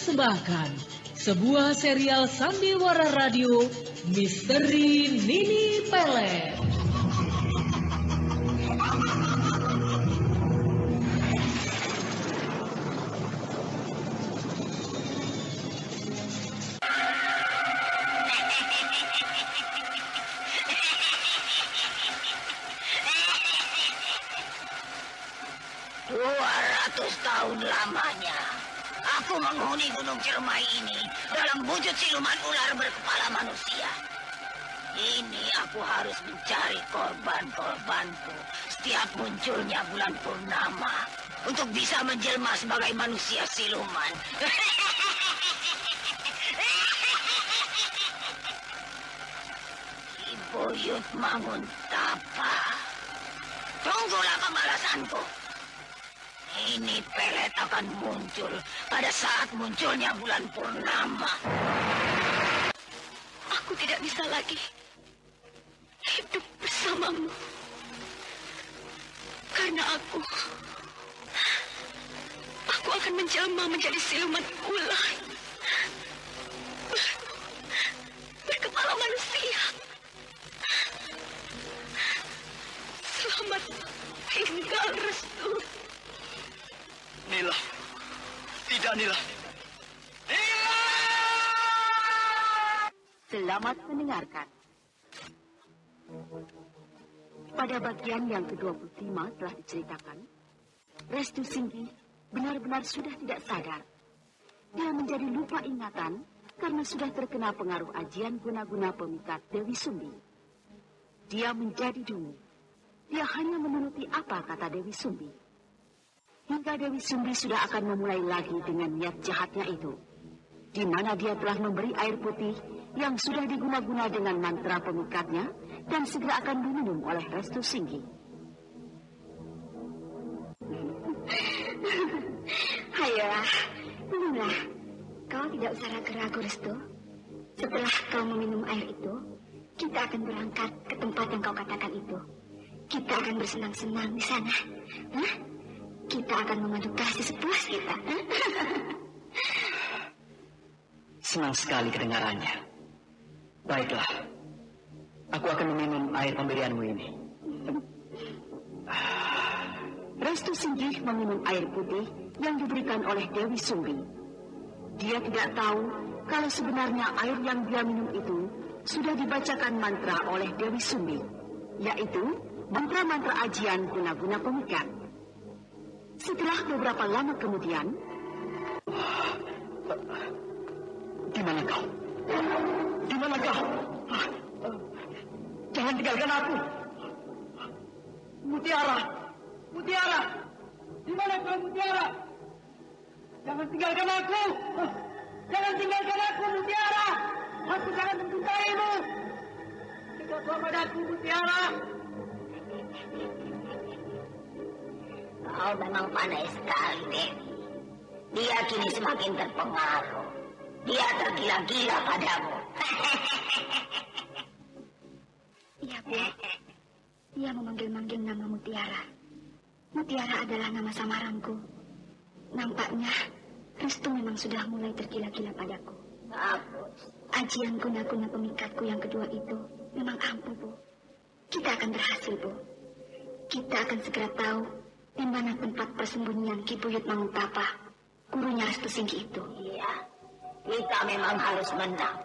mempersembahkan sebuah serial sandiwara radio Misteri Nini Pelet. Tahun lamanya, aku menghuni Gunung Ciremai ini dalam wujud siluman ular berkepala manusia. Ini aku harus mencari korban-korbanku setiap munculnya bulan purnama untuk bisa menjelma sebagai manusia siluman. Kibuyut Manguntapa, tunggulah pembalasanku. Ini Pelet akan muncul pada saat munculnya bulan purnama. Aku tidak bisa lagi hidup bersamamu. Karena aku akan menjelma menjadi siluman ular berkepala manusia. Selamat tinggal, Restu. Nila, tidak Nila. Nila! Selamat mendengarkan. Pada bagian yang ke-25 telah diceritakan, Restu Singgi benar-benar sudah tidak sadar. Dia menjadi lupa ingatan karena sudah terkena pengaruh ajian guna-guna pemikat Dewi Sumbi. Dia menjadi dungu. Dia hanya menuruti apa kata Dewi Sumbi. Hingga Dewi Sumbi sudah akan memulai lagi dengan niat jahatnya itu, di mana dia telah memberi air putih yang sudah diguna-guna dengan mantra pemikatnya dan segera akan diminum oleh Restu Singgi. Ayolah, minumlah. Kau tidak usah ragu-ragu, Restu. Setelah kau meminum air itu, kita akan berangkat ke tempat yang kau katakan itu. Kita akan bersenang-senang di sana. Hah? Kita akan mengadu kasih sepuas kita. Senang sekali kedengarannya. Baiklah, aku akan meminum air pemberianmu ini. Restu Singgi meminum air putih yang diberikan oleh Dewi Sumbi. Dia tidak tahu kalau sebenarnya air yang dia minum itu sudah dibacakan mantra oleh Dewi Sumbi, yaitu mantra-mantra ajian guna-guna pemikat. Setelah beberapa lama kemudian, di mana kau? Di mana kau? Jangan tinggalkan aku. Mutiara, Mutiara, di mana kau Mutiara? Jangan tinggalkan aku. Jangan tinggalkan aku, Mutiara. Aku sangat mencintaimu. Dekatlah padaku, Mutiara. Kau memang pandai sekali, Dewi. Dia kini semakin terpengaruh. Dia tergila-gila padamu. Iya, Bu. Dia memanggil-manggil nama Mutiara. Mutiara adalah nama samaranku. Nampaknya Restu memang sudah mulai tergila-gila padaku. Bagus. Ajian guna-guna pemikatku yang kedua itu memang ampuh, Bu. Kita akan berhasil, Bu. Kita akan segera tahu di mana tempat persembunyian Kibuyut Manguntapa, gurunya Restu Singgi itu. Iya, kita memang harus menang.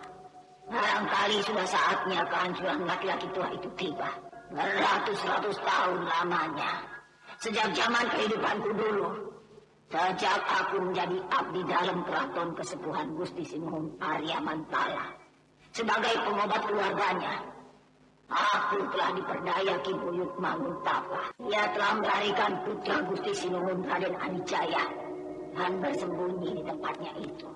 Barangkali sudah saatnya kehancuran laki-laki tua itu tiba. Beratus-ratus tahun lamanya. Sejak zaman kehidupanku dulu. Sejak aku menjadi abdi dalam keraton kesepuhan Gusti Sinuhun Arya Mantala. Sebagai pengobat keluarganya, aku telah diperdaya Kibuyut Manguntapa. Ia telah melarikan putra Gusti Sinuhun Raden Anijaya dan bersembunyi di tempatnya itu.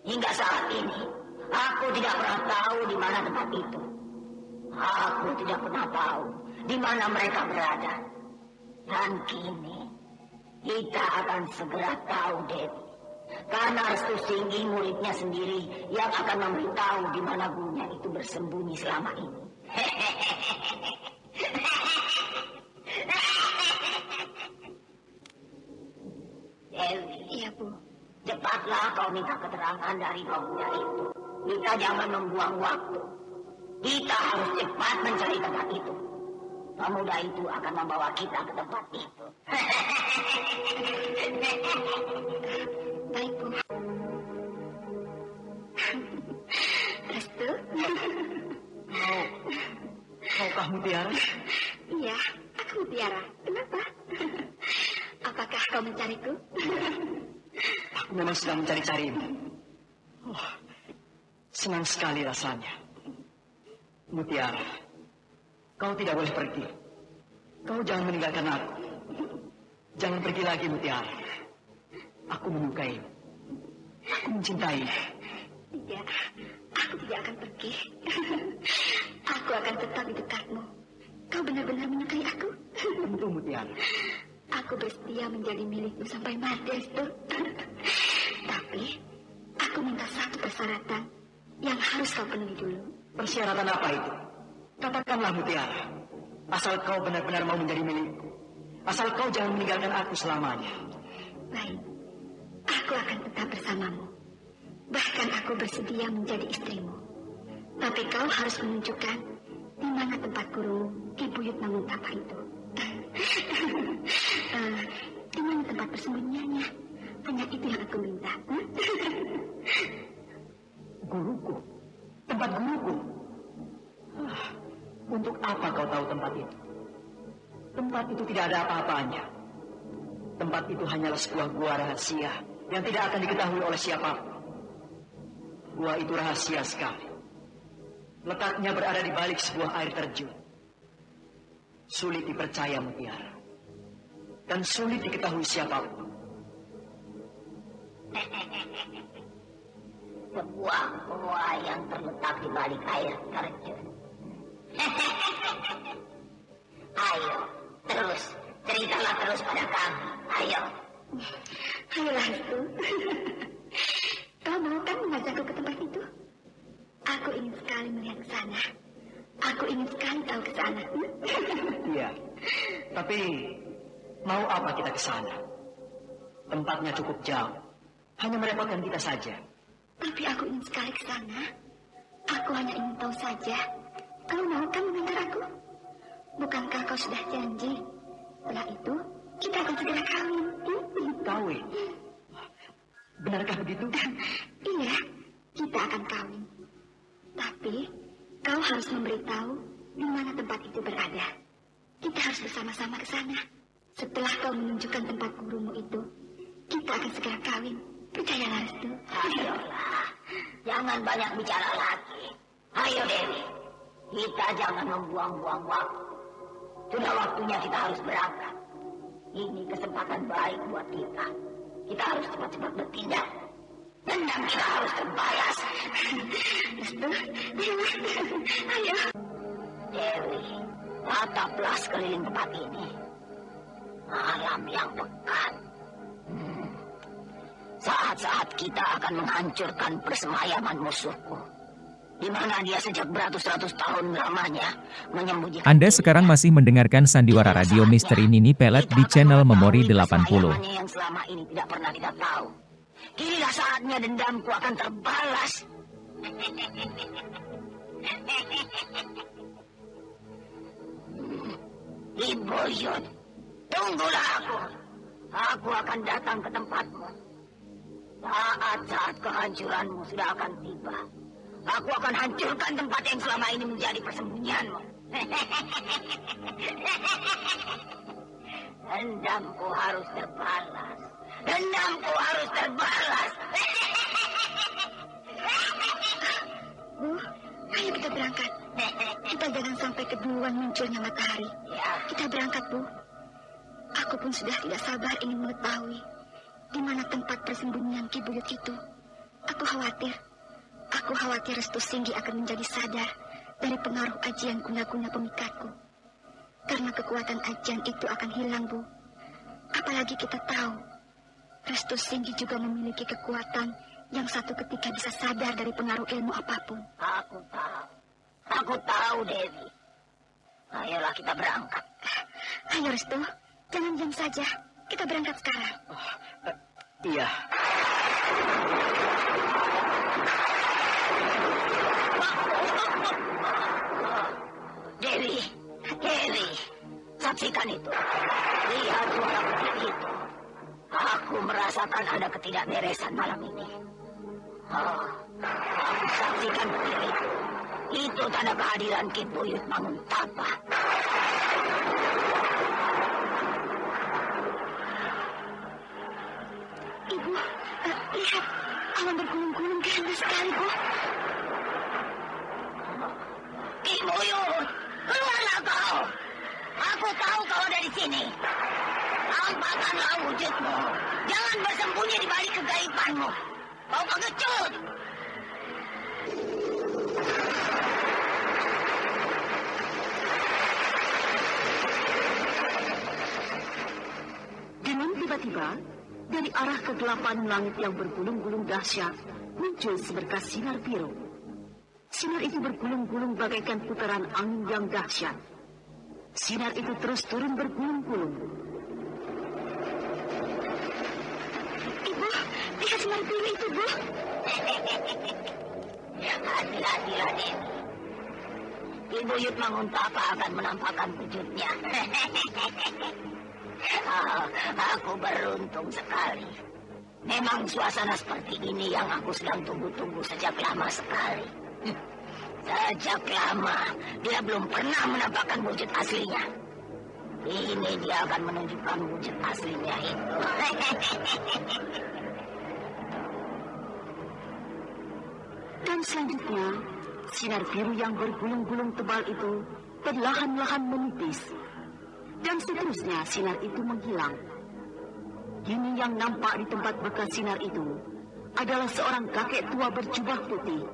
Hingga saat ini, aku tidak pernah tahu di mana tempat itu. Aku tidak pernah tahu di mana mereka berada. Dan kini, kita akan segera tahu, Dewi. Karena Restu Singgi muridnya sendiri yang akan memberitahu di mana gurunya itu bersembunyi selama ini. Iya, Bu. Cepatlah kau minta keterangan dari pemuda itu. Kita jangan membuang waktu. Kita harus cepat mencari tempat itu. Pemuda itu akan membawa kita ke tempat itu. Baik, Bu. Restu? Maukah Mutiara? Iya, aku Mutiara. Kenapa? Apakah kau mencariku? Aku memang sedang mencari-carimu. Oh, senang sekali rasanya. Mutiara, kau tidak boleh pergi. Kau jangan meninggalkan aku. Jangan pergi lagi, Mutiara. Aku menyukaimu. Aku mencintaimu. Tidak, aku tidak akan pergi. Aku akan tetap di dekatmu. Kau benar-benar menyukai aku? Tentu, Mutiara. Aku bersedia menjadi milikmu sampai mati, Restu. Tapi, aku minta satu persyaratan yang harus kau penuhi dulu. Persyaratan apa itu? Katakanlah, Mutiara. Asal kau benar-benar mau menjadi milikku. Asal kau jangan meninggalkan aku selamanya. Baik, aku akan tetap bersamamu. Bahkan aku bersedia menjadi istrimu. Tapi kau harus menunjukkan di mana tempat gurumu, Ki Buyut Manguntapa itu. Di mana tempat persembunyiannya? Hanya itu yang aku minta. Guruku? Tempat guruku? Untuk apa kau tahu tempat itu? Tempat itu tidak ada apa-apanya. Tempat itu hanyalah sebuah gua rahasia yang tidak akan diketahui oleh siapapun. Gua itu rahasia sekali. Letaknya berada di balik sebuah air terjun. Sulit dipercaya, Mutiara. Dan sulit diketahui siapapun. Sebuah gua yang terletak di balik air terjun. Ayo, terus. Ceritalah terus pada kami. Ayo. Ayolah, Restu. Kau mau kan mengajakku ke tempat itu? Aku ingin sekali melihat ke sana. Aku ingin sekali tahu ke sana. Iya. Tapi mau apa kita ke sana? Tempatnya cukup jauh. Hanya merepotkan kita saja. Tapi aku ingin sekali ke sana. Aku hanya ingin tahu saja. Kau mau kan mengantar aku? Bukankah kau sudah janji? Setelah itu, kita akan segera kawin. Kawin? Benarkah begitu? Iya, kita akan kawin. Tapi, kau harus memberitahu di mana tempat itu berada. Kita harus bersama-sama ke sana. Setelah kau menunjukkan tempat gurumu itu, kita akan segera kawin. Percayalah, Restu. Ayolah, jangan banyak bicara lagi. Ayo, Dewi. Kita jangan membuang-buang waktu. Sudah waktunya kita harus berangkat. Ini kesempatan baik buat kita. Kita harus cepat-cepat bertindak. Dendam kita harus terbalas. Restu, ayo. Dewi, tataplah sekeliling tempat ini. Malam yang pekat. Saat-saat kita akan menghancurkan persemayaman musuhku. Di mana dia sejak beratus-ratus tahun lamanya menyembunyikan. Anda sekarang masih mendengarkan Sandiwara Radio Misteri Nini Pelet di channel Memori 80. Yang selama ini tidak pernah kita tahu. Kinilah saatnya dendamku akan terbalas. Ibu Yud, tunggulah aku. Aku akan datang ke tempatmu. Saat-saat kehancuranmu sudah akan tiba. Aku akan hancurkan tempat yang selama ini menjadi persembunyianmu. Dendamku harus terbalas. Dendamku harus terbalas. Bu, ayo kita berangkat. Kita jangan sampai keduluan munculnya matahari. Ya. Kita berangkat, Bu. Aku pun sudah tidak sabar ingin mengetahui di mana tempat persembunyian Ki Buyut itu. Aku khawatir Restu Singgi akan menjadi sadar dari pengaruh ajian guna-guna pemikatku. Karena kekuatan ajian itu akan hilang, Bu. Apalagi kita tahu, Restu Singgi juga memiliki kekuatan yang satu ketika bisa sadar dari pengaruh ilmu apapun. Aku tahu, Dewi. Ayolah kita berangkat. Ayo, Restu. Jangan diam saja. Kita berangkat sekarang. Iya. Dewi, saksikan itu. Lihat suara putih itu. Aku merasakan ada ketidakberesan malam ini. Aku saksikan putih itu. Itu tanda kehadiran Ki Buyut Manguntapa. Ibu, lihat. Awan bergulung-gulung ganda sekali, Bu. Ki Buyut, keluarlah kau. Aku tahu kau ada di sini. Tampakkanlah wujudmu. Jangan bersembunyi di balik kegaibanmu. Kau pengecut. Dengan tiba-tiba, dari arah kegelapan langit yang bergulung-gulung dahsyat, muncul seberkas sinar biru. Sinar itu bergulung-gulung bagaikan putaran angin yang dahsyat. Sinar itu terus turun bergulung-gulung. Ibu, lihat sinar biru itu, Bu. Hati-hati, Raden. Ki Buyut Manguntapa akan menampakkan wujudnya. Aku beruntung sekali. Memang suasana seperti ini yang aku sedang tunggu-tunggu sejak lama sekali. Sejak lama dia belum pernah menampakkan wujud aslinya. Ini dia akan menunjukkan wujud aslinya itu. Dan selanjutnya, sinar biru yang bergulung-gulung tebal itu perlahan-lahan menipis. Dan seterusnya sinar itu menghilang. Kini yang nampak di tempat bekas sinar itu adalah seorang kakek tua berjubah putih,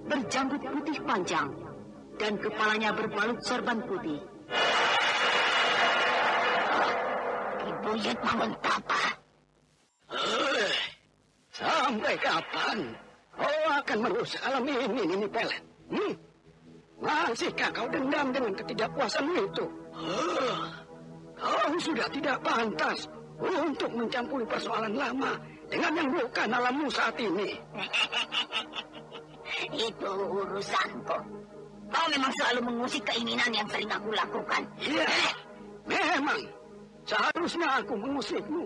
berjanggut putih panjang, dan kepalanya berbalut sorban putih. Ki Buyut Manguntapa. Sampai kapan kau akan merusak alam ini, Nini Pelet? Masihkah kau dendam dengan ketidakpuasanmu itu? Kau sudah tidak pantas untuk mencampuri persoalan lama dengan yang bukan alammu saat ini. Itu urusanku. Kau memang selalu mengusik keinginan yang sering aku lakukan. Iya, memang. Seharusnya aku mengusikmu.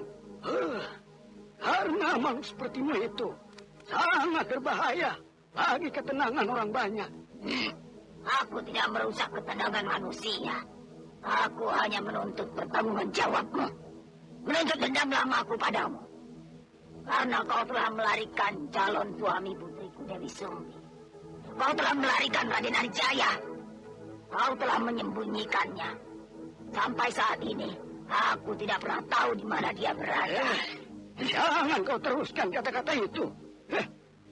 Karena mau sepertimu itu sangat berbahaya bagi ketenangan orang banyak. Aku tidak merusak ketenangan manusia. Aku hanya menuntut pertanggunganjawabmu. Menuntut dendam lamaku padamu. Karena kau telah melarikan calon suami putriku Dewi Sumbi. Kau telah melarikan Raden Arijaya. Kau telah menyembunyikannya. Sampai saat ini, aku tidak pernah tahu di mana dia berada. Jangan kau teruskan kata-kata itu.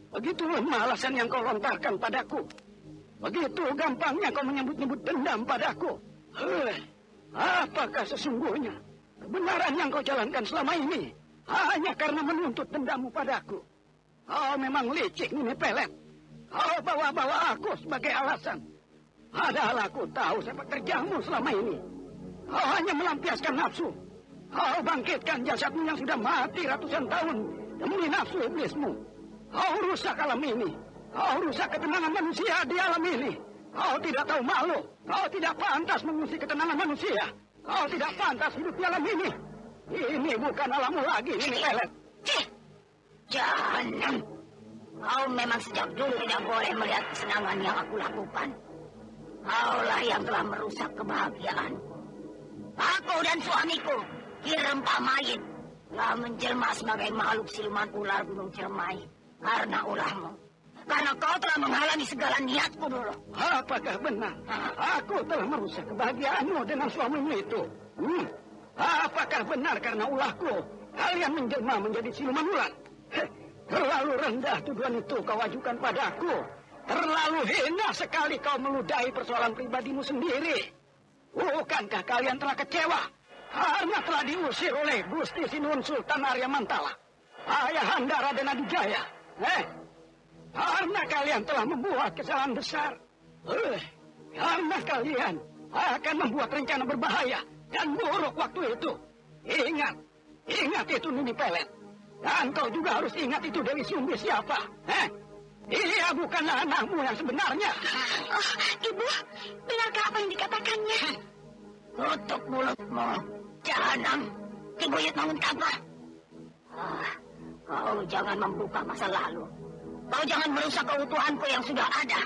Begitu lemah alasan yang kau lontarkan padaku. Begitu gampangnya kau menyebut-nyebut dendam padaku. Apakah sesungguhnya kebenaran yang kau jalankan selama ini hanya karena menuntut dendammu padaku? Kau memang licik, Nini Pelet. Kau bawa-bawa aku sebagai alasan. Padahal aku tahu sepak terjangmu selama ini. Kau hanya melampiaskan nafsu. Kau bangkitkan jasadmu yang sudah mati ratusan tahun demi nafsu iblismu. Kau rusak alam ini. Kau rusak ketenangan manusia di alam ini. Kau tidak tahu malu. Kau tidak pantas mengusik ketenangan manusia. Kau tidak pantas hidup di alam ini. Ini bukan alammu lagi, Nini Pelet. Jangan. Kau memang sejak dulu tidak boleh melihat kesenangan yang aku lakukan. Kaulah yang telah merusak kebahagiaanku. Aku dan suamiku, Ki Rempah Mayit, telah menjelma sebagai makhluk siluman ular Gunung Ciremai karena ulahmu. Karena kau telah menghalangi segala niatku dulu. Apakah benar aku telah merusak kebahagiaanmu dengan suamimu itu? Apakah benar karena ulahku kalian menjelma menjadi siluman ular? Terlalu rendah tuduhan itu kau ajukan padaku. Terlalu hina sekali kau meludahi persoalan pribadimu sendiri. Bukankah kalian telah kecewa karena telah diusir oleh Gusti Sinuhun Sultan Arya Mantala, ayahanda Raden Adijaya? Karena kalian telah membuat kesalahan besar. Karena kalian akan membuat rencana berbahaya dan buruk waktu itu. Ingat itu Nini Pelet. Dan kau juga harus ingat itu Dewi Sumbi siapa. Dia bukanlah anakmu yang sebenarnya. Oh, Ibu, benarkah apa yang dikatakannya? Tutup mulutmu, jahanam, Kibuyut Manguntapa. Kau jangan membuka masa lalu. Kau jangan merusak keutuhanku yang sudah ada.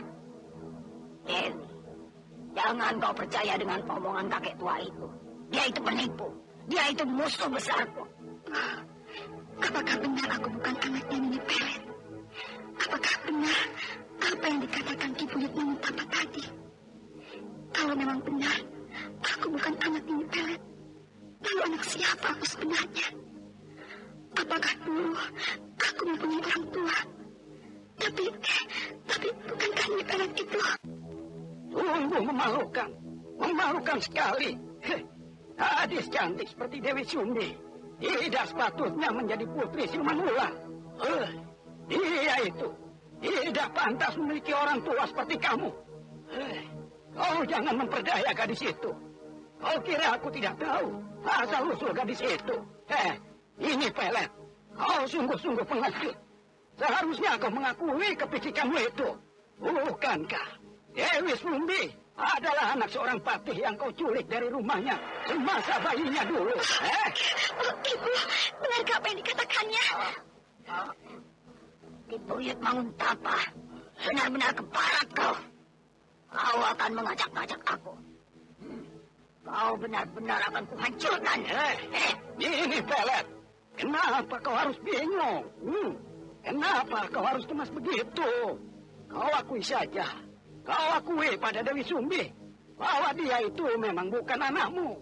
Dewi, jangan kau percaya dengan omongan kakek tua itu. Dia itu penipu. Dia itu musuh besarku. Apakah benar aku bukan anaknya Nini Pelet? Apakah benar apa yang dikatakan Kibuyut Manguntapa tadi? Kalau memang benar, aku bukan anak Nini Pelet. Lalu anak siapa aku sebenarnya? Apakah dulu aku mempunyai orang tua? Tapi bukankah Nini Pelet itu? Sungguh memalukan. Memalukan sekali. Gadis cantik seperti Dewi Sumbi tidak sepatutnya menjadi putri siluman ular. Dia itu tidak pantas memiliki orang tua seperti kamu. Kau jangan memperdaya gadis itu. Kau kira aku tidak tahu asal-usul gadis itu? Ini Pelet. Kau sungguh-sungguh pengecut. Seharusnya kau mengakui kepicikanmu itu. Bukankah Dewi Sumbi adalah anak seorang patih yang kau culik dari rumahnya semasa bayinya dulu? Ibu, benarkah apa yang dikatakannya? Kibuyut Manguntapa, benar-benar keparat kau. Kau akan mengajak-ngajak aku. Kau benar-benar akan kuhancurkan. Ini Pelet. Kenapa kau harus bingung? Kenapa kau harus cemas begitu? Kau akui saja. Kau akui pada Dewi Sumbi bahwa dia itu memang bukan anakmu.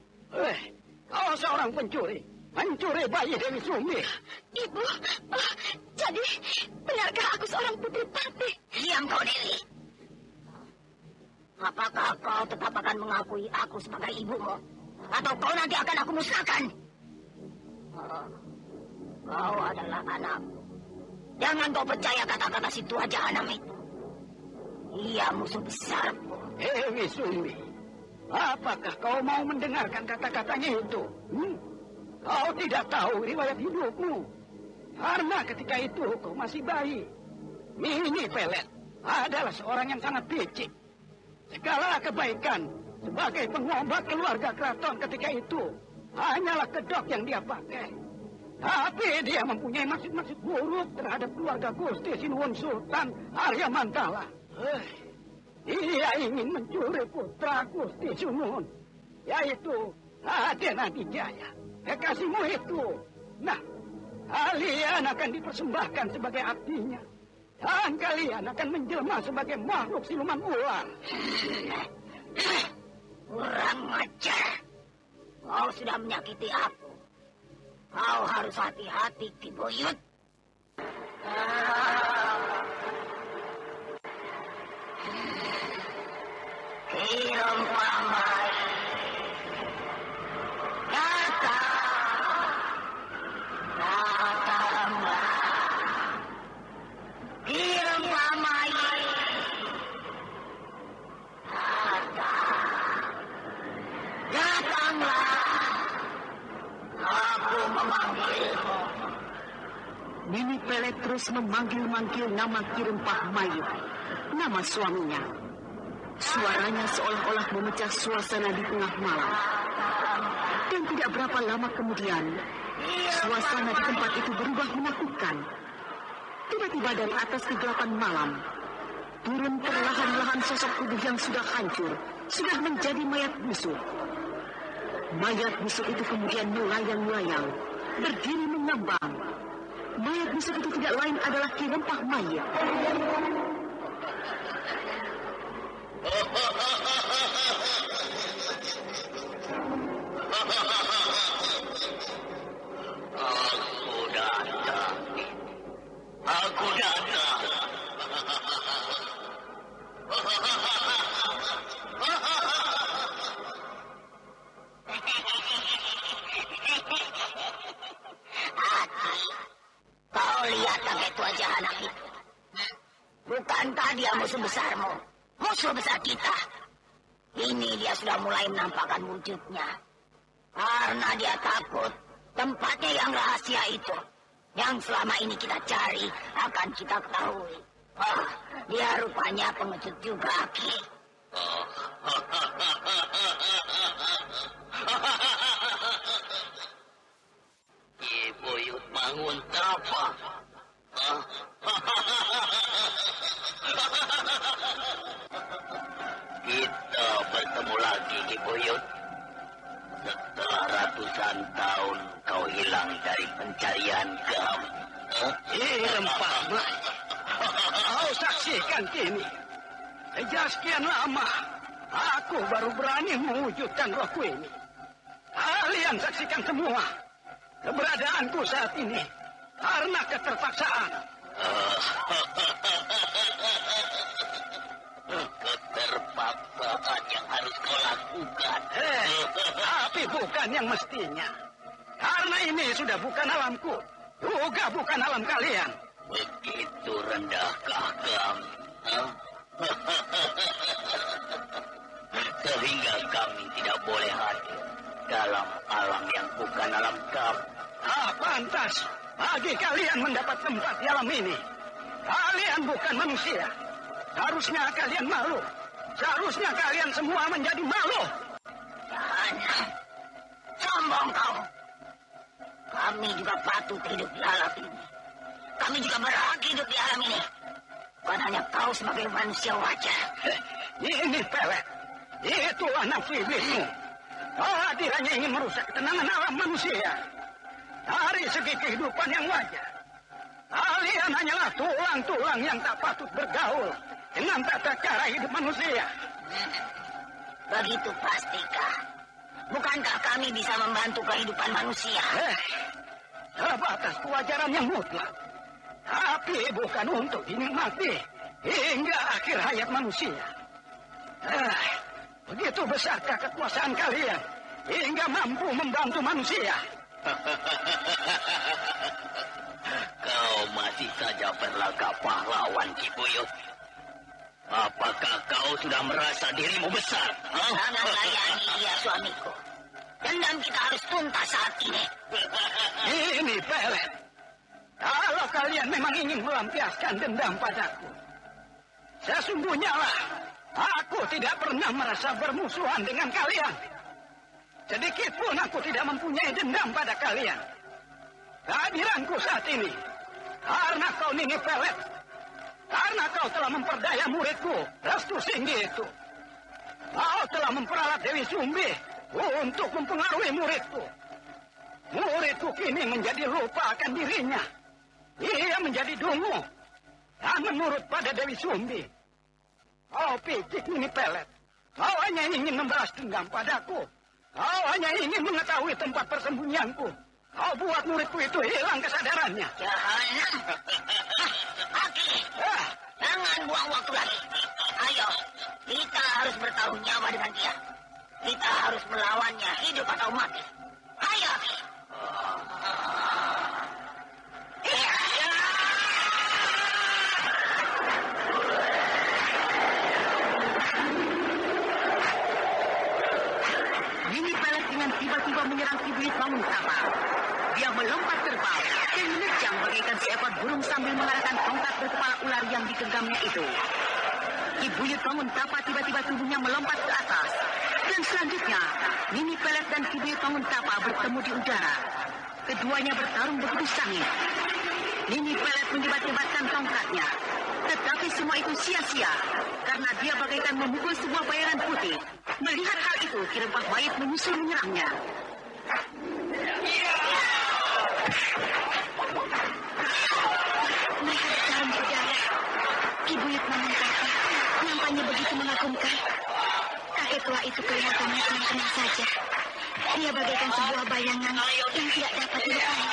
Kau seorang pencuri. Mencuri bayi Dewi Sumbi. Ibu, jadi benarkah aku seorang putri patih? Diam kau, Dewi. Apakah kau tetap akan mengakui aku sebagai ibumu? Atau kau nanti akan aku musnahkan? Kau adalah anakku. Jangan kau percaya kata-kata si tua jahanam itu. Dia musuh besarku. Dewi Sumbi, apakah kau mau mendengarkan kata-katanya itu? Kau tidak tahu riwayat hidupmu. Karena ketika itu kau masih bayi. Nini Pelet adalah seorang yang sangat licik. Segala kebaikan sebagai pengobat keluarga keraton ketika itu hanyalah kedok yang dia pakai. Tapi dia mempunyai maksud-maksud buruk terhadap keluarga Gusti Sinuwun Sultan Arya Mantala. Dia ingin mencuri putra Gusti Sinuwun, yaitu Raden Adijaya, kekasihmu itu. Nah, kalian akan dipersembahkan sebagai abdinya. Dan kalian akan menjelma sebagai makhluk siluman ular. Kurang ajar. Kau sudah menyakiti aku. Kau harus hati-hati, Kibuyut. Kirong Pamai. Datanglah. Kirong Pamai. Datanglah. Aku memanggilmu. Nini Pelet terus memanggil-manggil nama Ki Rempah Mayit, nama suaminya. Suaranya seolah-olah memecah suasana di tengah malam. Dan tidak berapa lama kemudian, suasana di tempat itu berubah menakutkan. Tiba-tiba dari atas kegelapan malam, turun perlahan-lahan sosok tubuh yang sudah hancur, sudah menjadi mayat busuk. Mayat busuk itu kemudian melayang-layang, berdiri mengambang. Mayat busuk itu tidak lain adalah Ki Rempah Mayit. Aku datang. Kau lihat kakek tua jahanam itu. Bukankah dia musuh besarmu? Musuh besar kita. Ini dia sudah mulai menampakkan wujudnya. Karena dia takut tempatnya yang rahasia itu. yang selama ini kita cari akan kita ketahui. Oh, dia rupanya pengecut juga, Ki. Ki Buyut bangun tapa. Kita bertemu lagi, Ki Buyut. Setelah ratusan tahun kau hilang dari pencarian kami. Rempah, kau saksikan kini. Sejak sekian lama, aku baru berani mewujudkan rohku ini. Kalian saksikan semua keberadaanku saat ini karena keterpaksaan. Keterpaksaan yang harus kau lakukan. Tapi bukan yang mestinya. Karena ini sudah bukan alamku, juga bukan alam kalian. Begitu rendahkah kami? Sehingga kami tidak boleh hadir dalam alam yang bukan alam kami. Pantas bagi kalian mendapat tempat di alam ini. Kalian bukan manusia. Seharusnya kalian malu. Seharusnya kalian semua menjadi malu. Jangan. Sombong kau. Kami juga patut hidup di alam ini. Kami juga berhak hidup di alam ini. Bukan hanya kau sebagai manusia wajar. Ini pelet. Itulah nafsu iblismu. Kau hadir hanya ingin merusak ketenangan alam manusia. Dari segi kehidupan yang wajar, kalian hanyalah tulang-tulang yang tak patut bergaul dengan tata cara hidup manusia. Begitu pastikah? Bukankah kami bisa membantu kehidupan manusia? Sebatas kewajaran yang mutlak. Tapi bukan untuk dinikmati hingga akhir hayat manusia. Begitu besarkah kekuasaan kalian hingga mampu membantu manusia? Kau masih saja berlagak pahlawan, Ki Buyut. Apakah kau sudah merasa dirimu besar? Jangan layani dia, suamiku. Dendam kita harus tuntas saat ini. Ini pelet. Kalau kalian memang ingin melampiaskan dendam padaku, sesungguhnya lah, aku tidak pernah merasa bermusuhan dengan kalian. Sedikit pun aku tidak mempunyai dendam pada kalian. Kehadiranku saat ini, karena kau Nini Pelet, karena kau telah memperdaya muridku, Restu Singgi itu. Kau telah memperalat Dewi Sumbi untuk mempengaruhi muridku. Muridku kini menjadi lupa akan dirinya. Ia menjadi dungu dan menurut pada Dewi Sumbi. Kau picik Nini Pelet. Kau hanya ingin membalas dendam padaku. Kau hanya ingin mengetahui tempat persembunyianku. Kau buat muridku itu hilang kesadarannya. Jahanam. Aki, jangan buang waktu lagi. Ayo, kita harus bertaruh nyawa dengan dia. Kita harus melawannya, hidup atau mati. Ayo, Aki. Nini Pelet dengan tiba-tiba menyerang Ki Buyut Bangun Tapa. Dia melompat terbang dan menerjang bagaikan seekor burung sambil mengarahkan tongkat berkepala ular yang digenggamnya itu. Ki Buyut Bangun Tapa tiba-tiba tubuhnya melompat ke atas. Dan selanjutnya, Nini Pelet dan Ki Buyut Bangun Tapa bertemu di udara. Keduanya bertarung begitu sangit. Nini Pelet menyebat-nyebatkan tongkatnya. Tetapi semua itu sia-sia, karena dia bagaikan memukul sebuah bayangan putih. Melihat hal itu, Ki Rempah Mayit menyusul menyerangnya. Melihat dalam udara, Ki Buyut Bangun Tapa nampaknya begitu mengagumkan. Kakek tua itu kelihatannya tenang-tenang saja. Dia bagaikan sebuah bayangan yang tidak dapat dilupakan.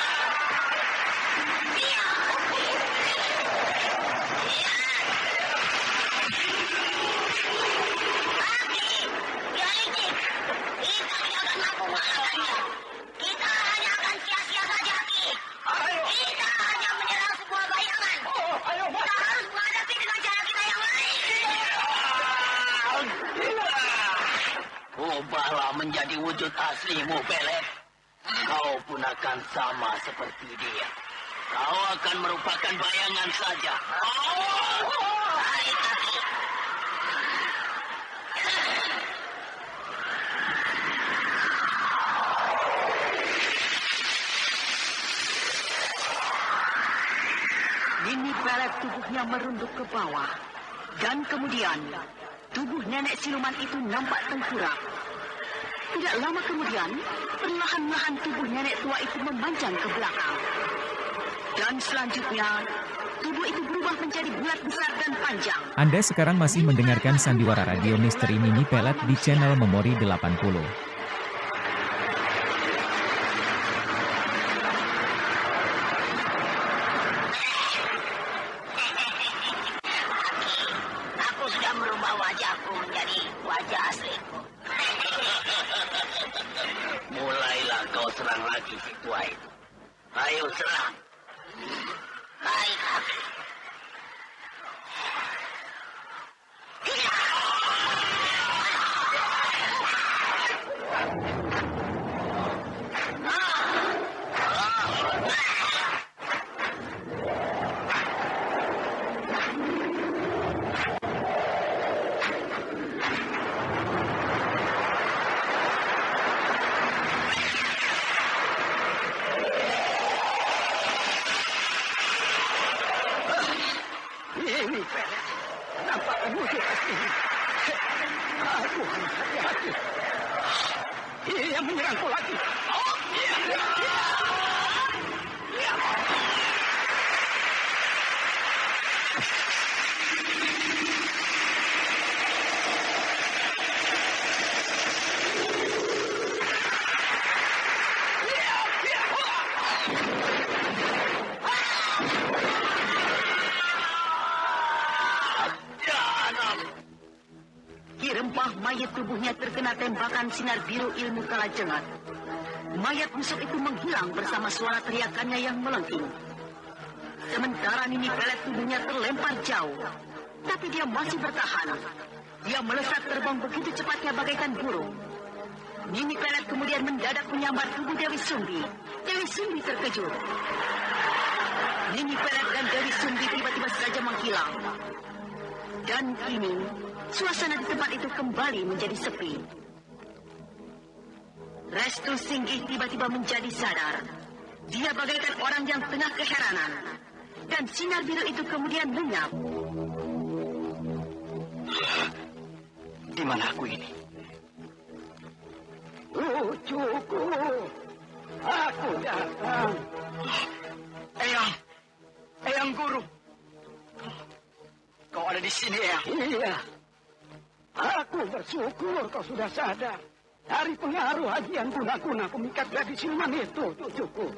Ubahlah menjadi wujud aslimu, Pelet. Kau pun akan sama seperti dia. Kau akan merupakan bayangan saja. Nini Pelet tubuhnya merunduk ke bawah. Dan kemudian, tubuh nenek siluman itu nampak tengkurap. Tidak lama kemudian, perlahan-lahan tubuh nenek tua itu memanjang ke belakang. Dan selanjutnya, tubuh itu berubah menjadi bulat besar dan panjang. Anda sekarang masih mendengarkan Sandiwara Radio Misteri Nini Pelet di channel Memori 80. Aku sudah merubah wajahku menjadi wajah asliku. Mulailah kau serang lagi si tua itu. Ayo serang. Baik, Aki. Ini Pelet. Nampakkan wujud aslinya. Aku harus hati-hati. Ia menyerangku lagi. Rempah mayat tubuhnya terkena tembakan sinar biru ilmu kalajengat. Mayat busuk itu menghilang bersama suara teriakannya yang melengking. Sementara Nini Pelet tubuhnya terlempar jauh, tapi dia masih bertahan. Dia melesat terbang begitu cepatnya bagaikan burung. Nini Pelet kemudian mendadak menyambar tubuh Dewi Sumbi. Dewi Sumbi terkejut. Nini Pelet dan Dewi Sumbi tiba-tiba saja menghilang. Dan kini, suasana di tempat itu kembali menjadi sepi. Restu Singgih tiba-tiba menjadi sadar. Dia bagaikan orang yang tengah keheranan. Dan sinar biru itu kemudian lenyap. Di mana aku ini? Cucuku, aku datang. Eyang Guru. Kau ada di sini, Eyang? Iya. Aku bersyukur kau sudah sadar dari pengaruh ajian guna-guna pemikat gadis siluman itu, cucuku.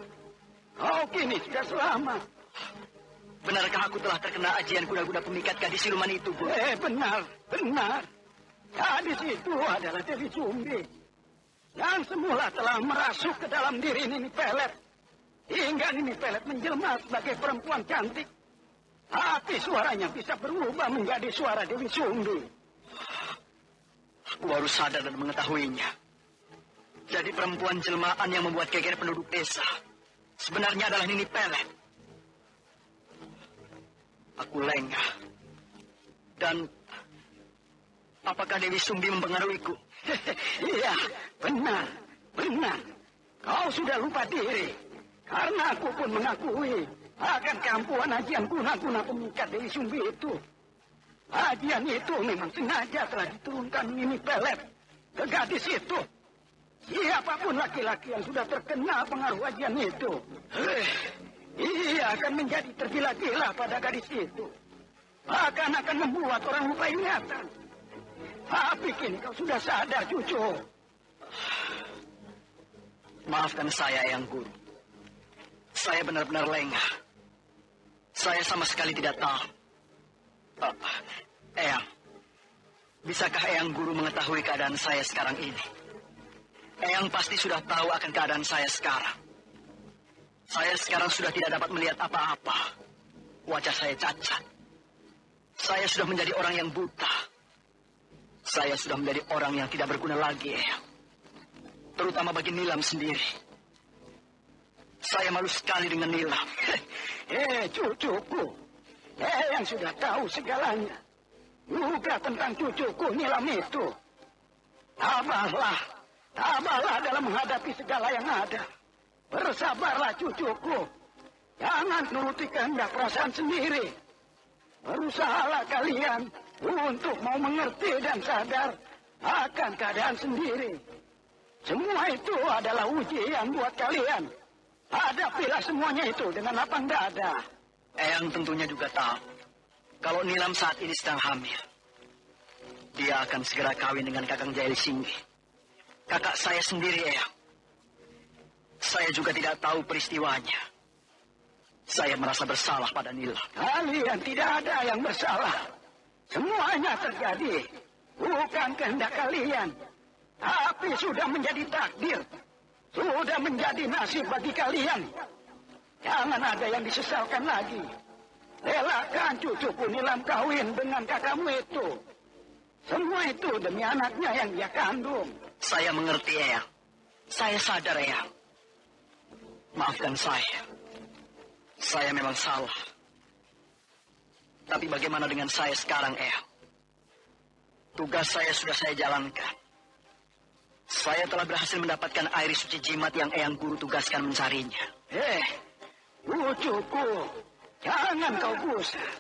Kau kini sudah selamat. Benarkah aku telah terkena ajian guna-guna pemikat gadis siluman itu, Guru? Benar. Gadis itu adalah Dewi Sumbi. Yang semula telah merasuk ke dalam diri Nini Pelet. Hingga Nini Pelet menjelma sebagai perempuan cantik. Tapi suaranya bisa berubah menjadi suara Dewi Sumbi. Aku harus sadar dan mengetahuinya. Jadi perempuan jelmaan yang membuat geger penduduk desa sebenarnya adalah Nini Pelet. Aku lengah. Dan apakah Dewi Sumbi mempengaruhiku? Iya, benar. Kau sudah lupa diri. Karena aku pun mengakui akan keampuhan ajian guna-guna pemikat Dewi Sumbi itu. Ajian itu memang sengaja telah diturunkan Nini Pelet ke gadis itu. Siapapun laki-laki yang sudah terkena pengaruh ajian itu, ia akan menjadi tergila-gila pada gadis itu. Bahkan akan membuat orang lupa ingatan. Tapi kini kau sudah sadar, cucu. Maafkan saya, Eyang Guru. Saya benar-benar lengah. Saya sama sekali tidak tahu. Eyang, bisakah Eyang Guru mengetahui keadaan saya sekarang ini? Eyang pasti sudah tahu akan keadaan saya sekarang. Saya sekarang sudah tidak dapat melihat apa-apa. Wajah saya cacat. Saya sudah menjadi orang yang buta. Saya sudah menjadi orang yang tidak berguna lagi, Eyang. Terutama bagi Nilam sendiri. Saya malu sekali dengan Nilam. Cucuku. Yang sudah tahu segalanya. Juga tentang cucuku Nilam itu. Tabahlah dalam menghadapi segala yang ada. Bersabarlah cucuku. Jangan nuruti kehendak perasaan sendiri. Berusahalah kalian untuk mau mengerti dan sadar akan keadaan sendiri. Semua itu adalah ujian buat kalian. Hadapilah semuanya itu dengan lapang dada. Eyang tentunya juga tahu kalau Nilam saat ini sedang hamil. Dia akan segera kawin dengan Kakang Jaili Singgi. Kakak saya sendiri, Eyang. Saya juga tidak tahu peristiwanya. Saya merasa bersalah pada Nilam. Kalian tidak ada yang bersalah. Semuanya terjadi. Bukan kehendak kalian. Tapi sudah menjadi takdir. Sudah menjadi nasib bagi kalian. Jangan ada yang disesalkan lagi. Relakan cucuku Nilam kawin dengan kakakmu itu. Semua itu demi anaknya yang dia kandung. Saya mengerti, Eyang. Saya sadar, Eyang. Maafkan saya. Saya memang salah. Tapi bagaimana dengan saya sekarang, Eyang? Tugas saya sudah saya jalankan. Saya telah berhasil mendapatkan air suci jimat yang Eyang Guru tugaskan mencarinya. Cucuku, jangan kau gusar.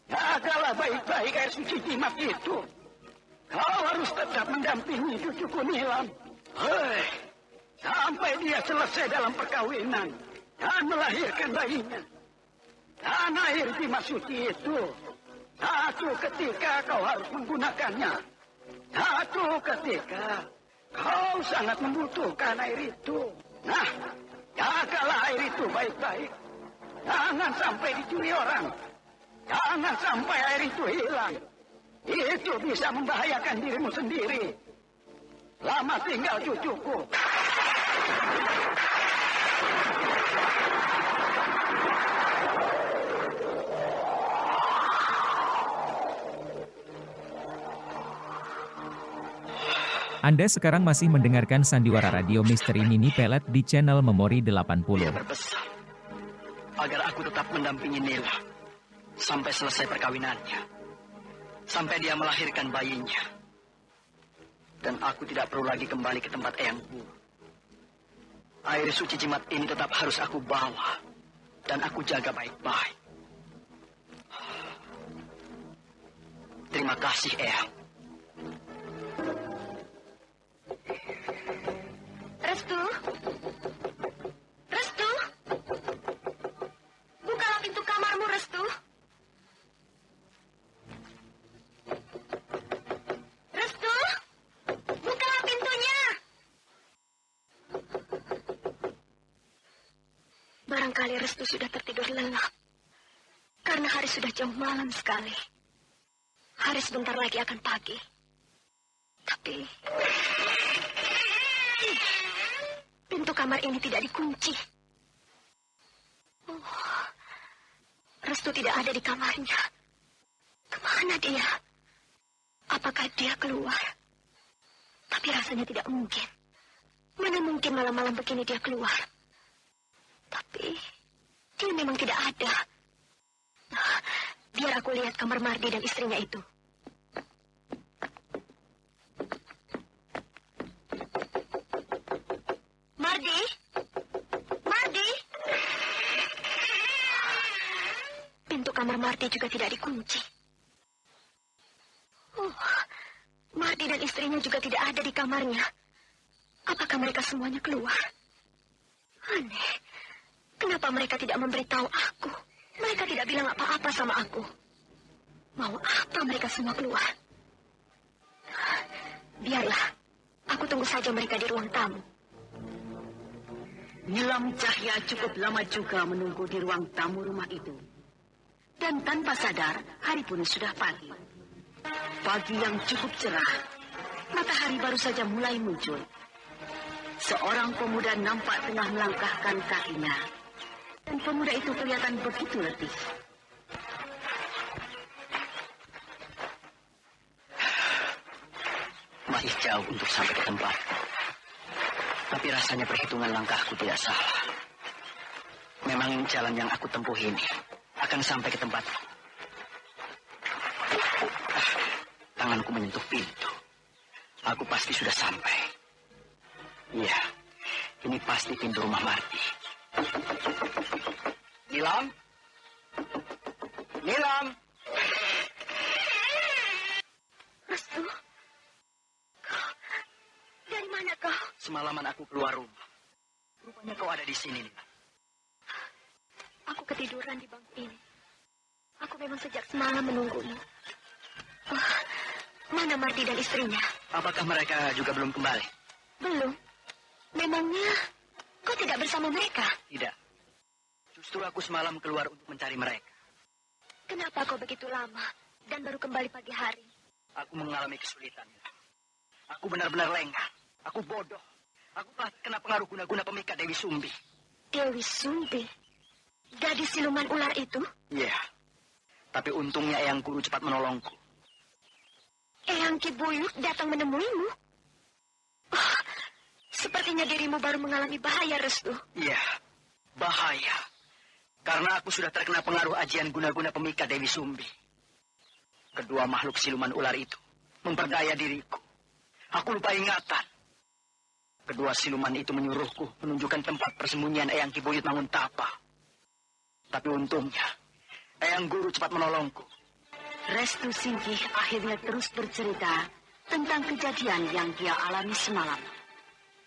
Jagalah baik-baik air suci jimat itu. Kau harus tetap mendampingi cucuku Nilam. Sampai dia selesai dalam perkawinan dan melahirkan bayinya. Dan air jimat suci itu, satu ketika kau harus menggunakannya. Satu ketika kau sangat membutuhkan air itu. Nah, jagalah air itu baik-baik. Jangan sampai dicuri orang. Jangan sampai air itu hilang. Itu bisa membahayakan dirimu sendiri. Selamat tinggal cucuku. Anda sekarang masih mendengarkan Sandiwara Radio Misteri Mini Pelet di channel Memori 80. Dia berpesan agar aku tetap mendampingi Nila sampai selesai perkawinannya. Sampai dia melahirkan bayinya. Dan aku tidak perlu lagi kembali ke tempat Eyang Guru. Air suci jimat ini tetap harus aku bawa. Dan aku jaga baik-baik. Terima kasih, Eyang. Restu? Restu? Bukalah pintu kamarmu, Restu. Restu? Bukalah pintunya. Barangkali Restu sudah tertidur lelap. Karena hari sudah jauh malam sekali. Hari sebentar lagi akan pagi. Tapi pintu kamar ini tidak dikunci. Restu tidak ada di kamarnya. Kemana dia? Apakah dia keluar? Tapi rasanya tidak mungkin. Mana mungkin malam-malam begini dia keluar? Tapi dia memang tidak ada. Biar aku lihat kamar Mardi dan istrinya itu. Mardi? Mardi? Pintu kamar Mardi juga tidak dikunci. Mardi dan istrinya juga tidak ada di kamarnya. Apakah mereka semuanya keluar? Aneh. Kenapa mereka tidak memberitahu aku? Mereka tidak bilang apa-apa sama aku. Mau apa mereka semua keluar? Biarlah. Aku tunggu saja mereka di ruang tamu. Nilam Cahya cukup lama juga menunggu di ruang tamu rumah itu. Dan tanpa sadar, hari pun sudah pagi. Pagi yang cukup cerah. Matahari baru saja mulai muncul. Seorang pemuda nampak tengah melangkahkan kakinya. Dan pemuda itu kelihatan begitu letih. Masih jauh untuk sampai ke tempat. Tapi rasanya perhitungan langkahku tidak salah. memang jalan yang aku tempuh ini akan sampai ke tempat. Tanganku menyentuh pintu. Aku pasti sudah sampai. Iya, ini pasti pintu rumah Marti. Nilam? Nilam? Restu? Dari mana kau? Semalaman aku keluar rumah. Rupanya kau ada di sini, Nilam. Aku ketiduran di bangku ini. Aku memang sejak semalam menunggumu. Mana Marti dan istrinya? Apakah mereka juga belum kembali? Belum. Memangnya kau tidak bersama mereka? Tidak. Justru aku semalam keluar untuk mencari mereka. Kenapa kau begitu lama dan baru kembali pagi hari? Aku mengalami kesulitan. Aku benar-benar lengah. Aku bodoh. Aku telah kena pengaruh guna-guna pemikat Dewi Sumbi. Dewi Sumbi? Gadis siluman ular itu? Iya. Tapi untungnya Eyang Guru cepat menolongku. Eyang Ki Buyut datang menemuimu? Oh, sepertinya dirimu baru mengalami bahaya, Restu. Iya, bahaya. Karena aku sudah terkena pengaruh ajian guna-guna pemikat Dewi Sumbi. Kedua makhluk siluman ular itu memperdaya diriku. Aku lupa ingatan. Kedua siluman itu menyuruhku menunjukkan tempat persembunyian Eyang Ki Buyut Manguntapa. Tapi untungnya, Eyang Guru cepat menolongku. Restu Singkih akhirnya terus bercerita tentang kejadian yang dia alami semalam.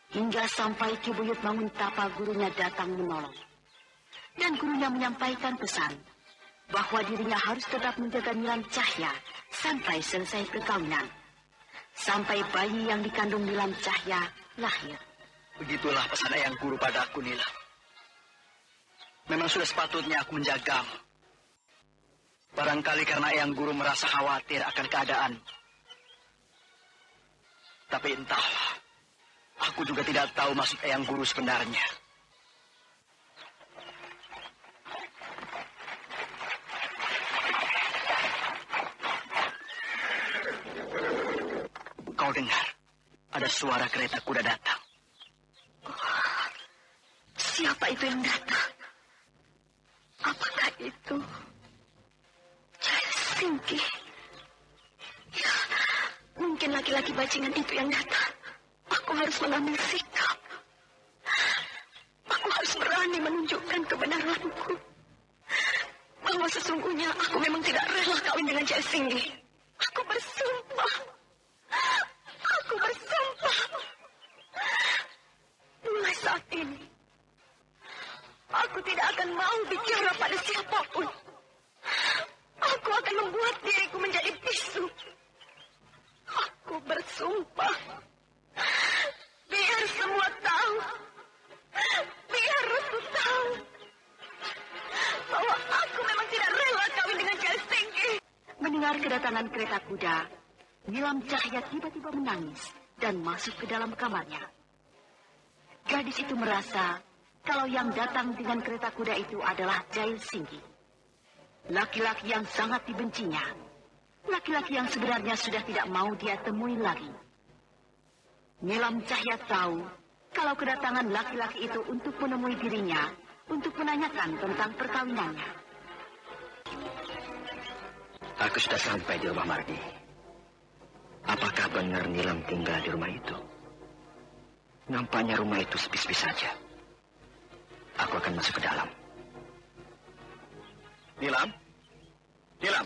Hingga sampai Ki Buyut Manguntapa gurunya datang menolong. Dan gurunya menyampaikan pesan bahwa dirinya harus tetap menjaga Nilam Cahya sampai selesai perkawinan. Sampai bayi yang dikandung Nilam Cahya lahir. Begitulah pesan Eyang Guru padaku, Nilam. Memang sudah sepatutnya aku menjagamu. Barangkali karena Eyang Guru merasa khawatir akan keadaan. Tapi entahlah, aku juga tidak tahu maksud Eyang Guru sebenarnya. Kau dengar, ada suara kereta kuda datang. Oh, siapa itu yang datang? Apakah itu Jaya Singkih? Ya, mungkin laki-laki bajingan itu yang datang. Aku harus mengambil sikap. Aku harus berani menunjukkan kebenaranku. Bahwa sesungguhnya aku memang tidak rela kawin dengan Jaya Singkih. Aku bersumpah. Aku bersumpah. Mulai saat ini, aku tidak akan mau bicara pada siapapun. Aku akan membuat diriku menjadi bisu. Aku bersumpah. Biar semua tahu. Biar Restu tahu. Bahwa aku memang tidak rela kawin dengan Jaya Singkih. Mendengar kedatangan kereta kuda, Nilam Cahya tiba-tiba menangis dan masuk ke dalam kamarnya. Gadis itu merasa kalau yang datang dengan kereta kuda itu adalah Jaya Singkih. Laki-laki yang sangat dibencinya. Laki-laki yang sebenarnya sudah tidak mau dia temui lagi. Nilam Cahya tahu kalau kedatangan laki-laki itu untuk menemui dirinya, untuk menanyakan tentang perkawinannya. Aku sudah sampai di rumah Mardi. Apakah benar Nilam tinggal di rumah itu? Nampaknya rumah itu sepi-sepi saja. Aku akan masuk ke dalam. Nilam? Nilam?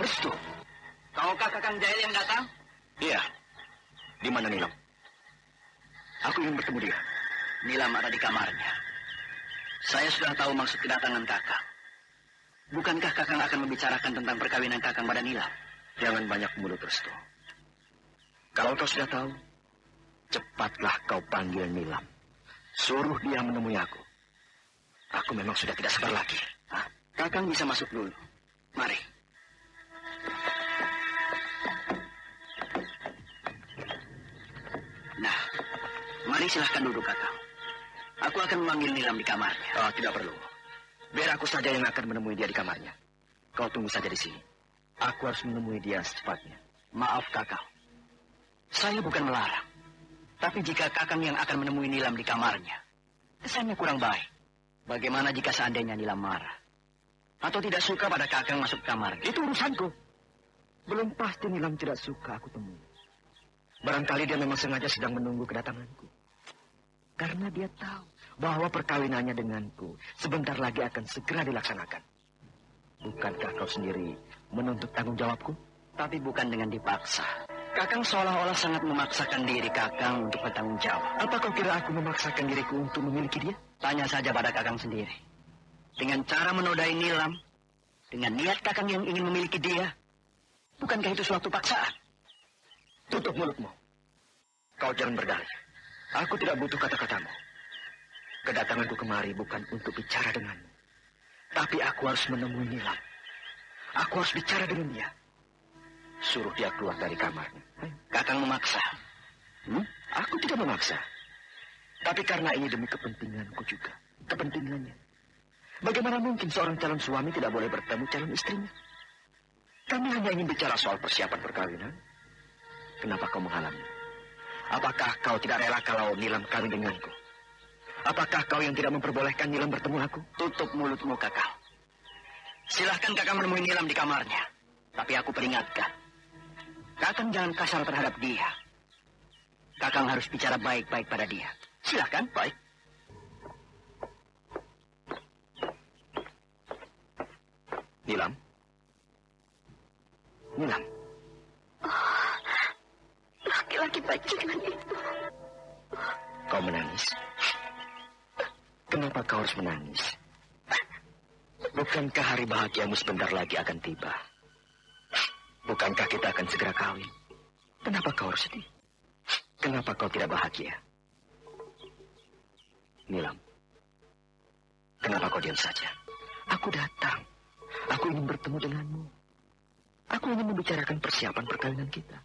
Restu, kaukah Kakang Jaya yang datang? Iya. Di mana Nilam? Aku ingin bertemu dia. Nilam ada di kamarnya. Saya sudah tahu maksud kedatangan Kakang. Bukankah Kakang akan membicarakan tentang perkawinan Kakang pada Nilam? Jangan banyak mulut, Restu. Kalau kau sudah tahu, cepatlah kau panggil Nilam. Suruh dia menemui aku. Aku memang sudah tidak sabar lagi. Hah? Kakang bisa masuk dulu. Mari. Nah, mari silahkan duduk, Kakang. Aku akan memanggil Nilam di kamarnya. Oh, tidak perlu. Biar aku saja yang akan menemui dia di kamarnya. Kau tunggu saja di sini. Aku harus menemui dia secepatnya. Maaf, Kakang. Saya bukan melarang. Tapi jika Kakang yang akan menemui Nilam di kamarnya, kesannya kurang baik. Bagaimana jika seandainya Nilam marah? Atau tidak suka pada Kakang masuk kamarnya? Itu urusanku. Belum pasti Nilam tidak suka aku temui. Barangkali dia memang sengaja sedang menunggu kedatanganku. Karena dia tahu bahwa perkawinannya denganku sebentar lagi akan segera dilaksanakan. Bukankah kau sendiri menuntut tanggung jawabku? Tapi bukan dengan dipaksa. Kakang seolah-olah sangat memaksakan diri Kakang untuk bertanggung jawab. Apa kau kira aku memaksakan diriku untuk memiliki dia? Tanya saja pada Kakang sendiri. Dengan cara menodai Nilam, dengan niat Kakang yang ingin memiliki dia, bukankah itu suatu paksaan? Tutup mulutmu. Kau jangan berdalih. Aku tidak butuh kata-katamu. Kedatanganku kemari bukan untuk bicara denganmu. Tapi aku harus menemui Nilam. Aku harus bicara dengan dia. Suruh dia keluar dari kamarnya. Kakang memaksa. Aku tidak memaksa. Tapi karena ini demi kepentinganku juga. Kepentingannya. Bagaimana mungkin seorang calon suami tidak boleh bertemu calon istrinya? Kami hanya ingin bicara soal persiapan perkawinan. Kenapa kau menghalangi? Apakah kau tidak rela kalau Nilam kawin denganku? Apakah kau yang tidak memperbolehkan Nilam bertemu aku? Tutup mulutmu, Kakang. Silahkan Kakang menemui Nilam di kamarnya. Tapi aku peringatkan. Kakang jangan kasar terhadap dia. Kakang harus bicara baik-baik pada dia. Silahkan, baik. Nilam? Nilam? Oh, laki-laki bajingan itu. Kau menangis? Kenapa kau harus menangis? Bukankah hari bahagiamu sebentar lagi akan tiba? Bukankah kita akan segera kawin? Kenapa kau harus sedih? Kenapa kau tidak bahagia? Nilam, kenapa kau diam saja? Aku datang. Aku ingin bertemu denganmu. Aku ingin membicarakan persiapan perkawinan kita.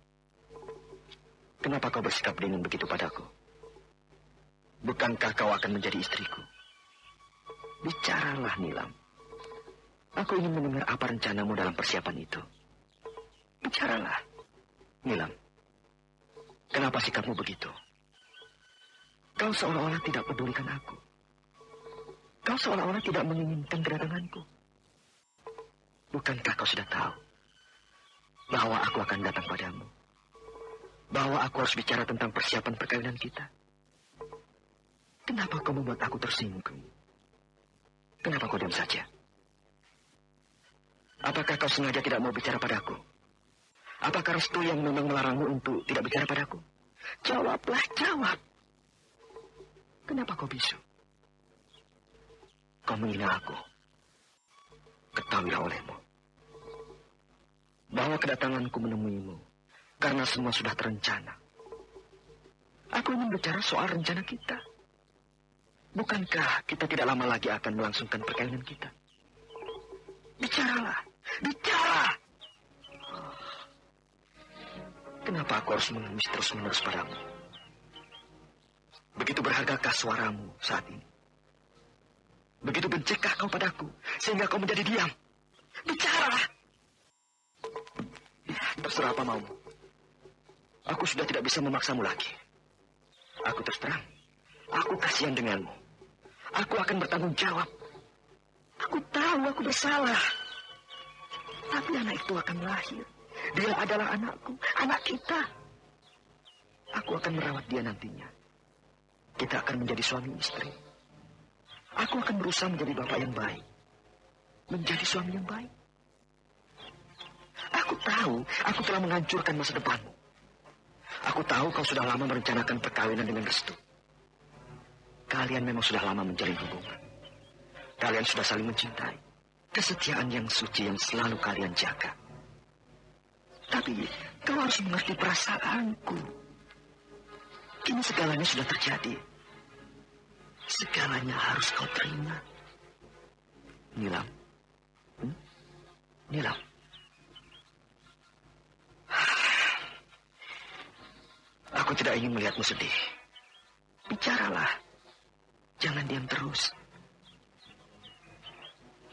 Kenapa kau bersikap dingin begitu padaku? Bukankah kau akan menjadi istriku? Bicaralah, Nilam. Aku ingin mendengar apa rencanamu dalam persiapan itu. Bicaralah. Nilam, kenapa sikapmu begitu? Kau seolah-olah tidak pedulikan aku. Kau seolah-olah tidak menginginkan kedatanganku. Bukankah kau sudah tahu bahwa aku akan datang padamu? Bahwa aku harus bicara tentang persiapan perkawinan kita? Kenapa kau membuat aku tersinggung? Kenapa kau diam saja? Apakah kau sengaja tidak mau bicara padaku? Apakah restu yang memang melarangmu untuk tidak bicara padaku? Jawablah, jawab. Kenapa kau bisu? Kau menghina aku. Ketahuilah olehmu bahwa kedatanganku menemuimu karena semua sudah terencana. Aku ingin bicara soal rencana kita. Bukankah kita tidak lama lagi akan melangsungkan perkawinan kita? Bicaralah, bicara. Kenapa aku harus mengemis terus-menerus padamu? Begitu berhargakah suaramu saat ini? Begitu bencikah kau padaku sehingga kau menjadi diam? Bicara. Terserah apa maumu. Aku sudah tidak bisa memaksamu lagi. Aku terus terang. Aku kasihan denganmu. Aku akan bertanggung jawab. Aku tahu aku bersalah. Tapi anak itu akan lahir. Dia adalah anakku, anak kita. Aku akan merawat dia nantinya. Kita akan menjadi suami istri. Aku akan berusaha menjadi bapak yang baik. Menjadi suami yang baik. Aku tahu aku telah menghancurkan masa depanmu. Aku tahu kau sudah lama merencanakan perkawinan dengan Restu. Kalian memang sudah lama menjalin hubungan. Kalian sudah saling mencintai. Kesetiaan yang suci yang selalu kalian jaga. Tapi kau harus mengerti perasaanku. Kini segalanya sudah terjadi. Segalanya harus kau terima. Nilam. Nilam. Aku tidak ingin melihatmu sedih. Bicaralah. Jangan diam terus.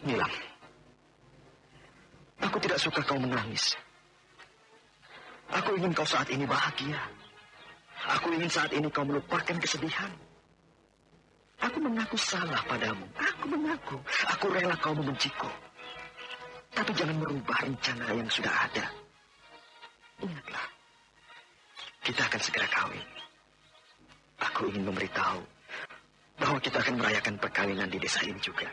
Nilam. Aku tidak suka kau menangis. Aku ingin kau saat ini bahagia. Aku ingin saat ini kau melupakan kesedihan. Aku mengaku salah padamu. Aku mengaku. Aku rela kau membenciku. Tapi jangan merubah rencana yang sudah ada. Ingatlah, kita akan segera kawin. Aku ingin memberitahu bahwa kita akan merayakan perkawinan di desa ini juga.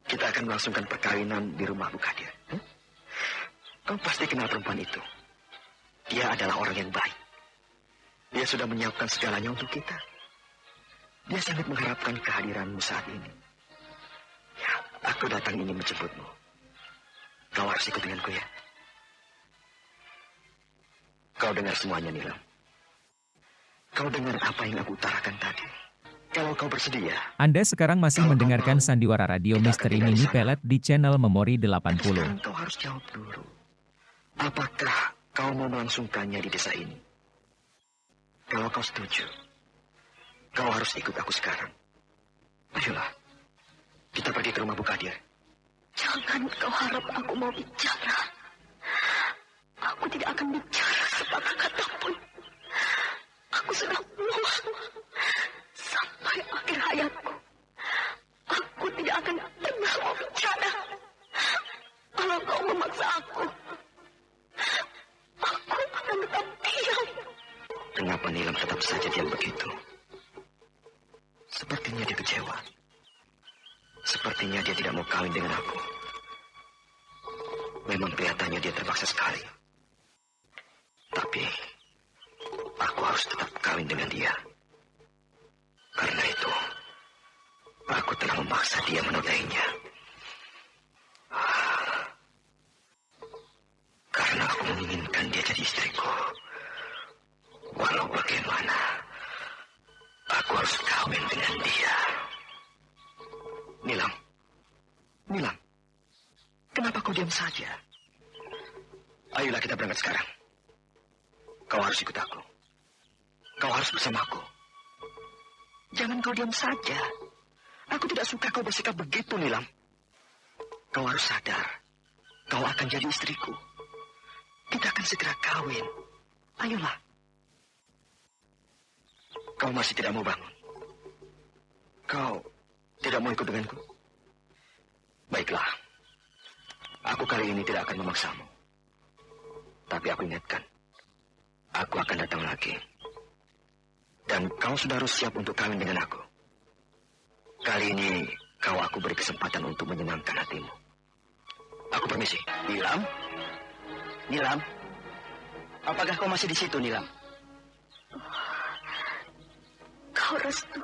Kita akan melangsungkan perkawinan di rumah Bu Kadir. Kau pasti kenal perempuan itu. Dia adalah orang yang baik. Dia sudah menyiapkan segalanya untuk kita. Dia sangat mengharapkan kehadiranmu saat ini. Ya, aku datang ingin menjemputmu. Kau harus ikut denganku ya. Kau dengar semuanya, Nilam. Kau dengar apa yang aku utarakan tadi. Kalau kau bersedia. Anda sekarang masih mendengarkan sandiwara radio Misteri Mini Pelet di channel Memori 80. Sekarang kau harus jawab dulu. Apakah kau mau melangsungkannya di desa ini? Kalau kau setuju, kau harus ikut aku sekarang. Ayolah, kita pergi ke rumah Bu Kadir. Jangan kau harap aku mau bicara. Aku tidak akan bicara sepatah kata pun. Aku sudah muak. Sampai akhir hayatku, aku tidak akan pernah mau bicara. Kalau kau memaksa aku akan tetap diam. Kenapa Nilam tetap saja diam begitu? Sepertinya dia kecewa. Sepertinya dia tidak mau kawin dengan aku. Memang kelihatannya dia terpaksa sekali. Tapi aku harus tetap kawin dengan dia. Karena itu, aku telah memaksa dia menodainya. Karena aku menginginkan dia jadi istriku. Walau bagaimana, aku harus kawin dengan dia. Nilam, Nilam, kenapa kau diam saja? Ayolah kita berangkat sekarang. Kau harus ikut aku. Kau harus bersamaku. Jangan kau diam saja. Aku tidak suka kau bersikap begitu, Nilam. Kau harus sadar. Kau akan jadi istriku. Kita akan segera kawin. Ayolah. Kau masih tidak mau bangun. Kau tidak mau ikut denganku. Baiklah. Aku kali ini tidak akan memaksamu. Tapi aku ingatkan. Aku akan datang lagi. Dan kau sudah harus siap untuk kawin dengan aku. Kali ini kau aku beri kesempatan untuk menyenangkan hatimu. Aku permisi. Nilam? Nilam? Apakah kau masih di situ, Nilam? Kau Restu.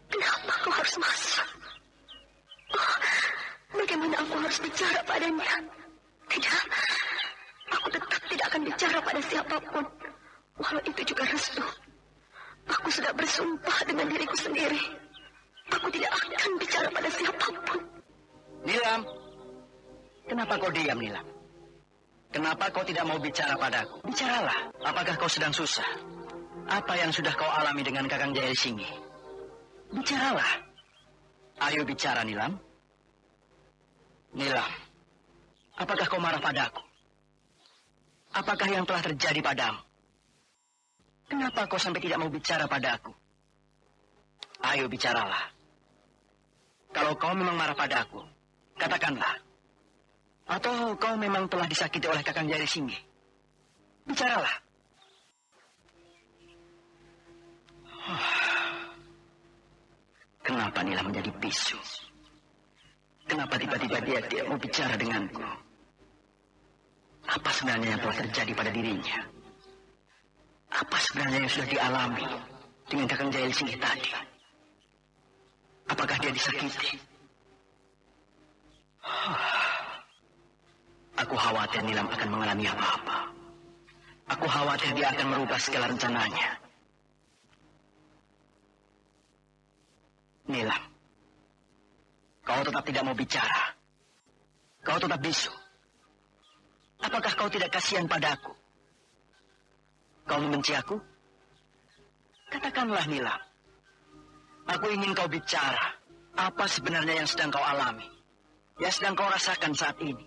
Kenapa kau harus masuk? Oh, bagaimana aku harus bicara padanya? Tidak. Aku tetap tidak akan bicara pada siapapun. Walau itu juga Restu. Aku sudah bersumpah dengan diriku sendiri. Aku tidak akan bicara pada siapapun. Nilam, kenapa kau diam, Nilam? Kenapa kau tidak mau bicara padaku? Bicaralah. Apakah kau sedang susah? Apa yang sudah kau alami dengan Kakang Jaya Singgi? Bicaralah. Ayo bicara, Nilam. Nilam, apakah kau marah padaku? Apakah yang telah terjadi padamu? Kenapa kau sampai tidak mau bicara padaku? Ayo bicaralah. Kalau kau memang marah padaku, katakanlah. Atau kau memang telah disakiti oleh Kakang Jaya Singgi? Bicaralah. Kenapa Nilam menjadi bisu? Kenapa tiba-tiba dia tidak mau bicara denganku? Apa sebenarnya yang telah terjadi pada dirinya? Apa sebenarnya yang sudah dialami dengan Kakang Jaya Singgi tadi? Apakah dia disakiti? Aku khawatir Nilam akan mengalami apa-apa. Aku khawatir dia akan merubah segala rencananya. Nilam, kau tetap tidak mau bicara. Kau tetap bisu. Apakah kau tidak kasihan padaku? Kau membenci aku? Katakanlah, Nilam. Aku ingin kau bicara. Apa sebenarnya yang sedang kau alami? Yang sedang kau rasakan saat ini?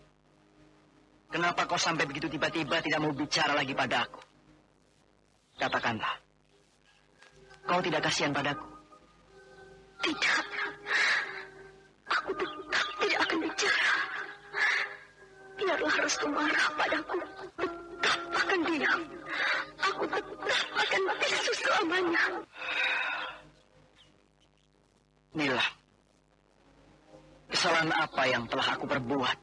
Kenapa kau sampai begitu tiba-tiba tidak mau bicara lagi padaku? Katakanlah, kau tidak kasihan padaku? Tidak. Aku tetap tidak akan bicara. Biarlah Restu marah padaku. Tetap akan diam. Aku tetap akan bisu selamanya. Nila, kesalahan apa yang telah aku perbuat?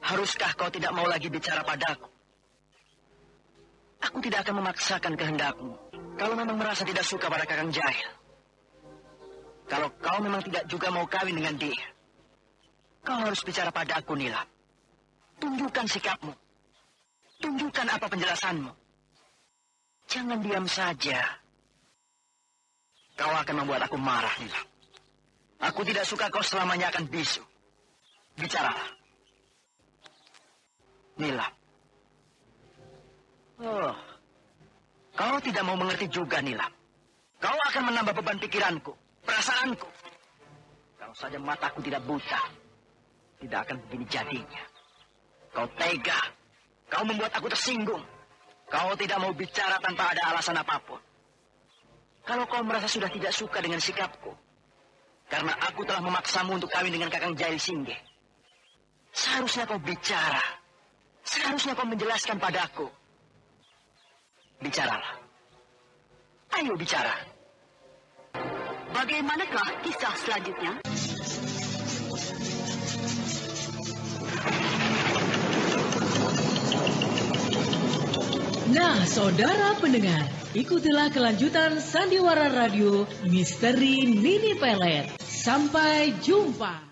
Haruskah kau tidak mau lagi bicara padaku? Aku tidak akan memaksakan kehendakmu. Kalau memang merasa tidak suka pada Kakang Jahil. Kalau kau memang tidak juga mau kawin dengan dia, kau harus bicara pada aku, Nila. Tunjukkan sikapmu. Tunjukkan apa penjelasanmu. Jangan diam saja. Kau akan membuat aku marah, Nila. Aku tidak suka kau selamanya akan bisu. Bicaralah. Nila. Oh, kau tidak mau mengerti juga, Nila. Kau akan menambah beban pikiranku, perasaanku. Kalau saja mataku tidak buta, tidak akan begini jadinya. Kau tega. Kau membuat aku tersinggung. Kau tidak mau bicara tanpa ada alasan apapun. Kalau kau merasa sudah tidak suka dengan sikapku, karena aku telah memaksamu untuk kawin dengan Kakang Jahil Singgih, seharusnya kau bicara. Seharusnya kau menjelaskan padaku. Bicaralah. Ayo bicara. Bagaimanakah kisah selanjutnya? Nah, saudara pendengar, ikutilah kelanjutan Sandiwara Radio Misteri Nini Pelet. Sampai jumpa.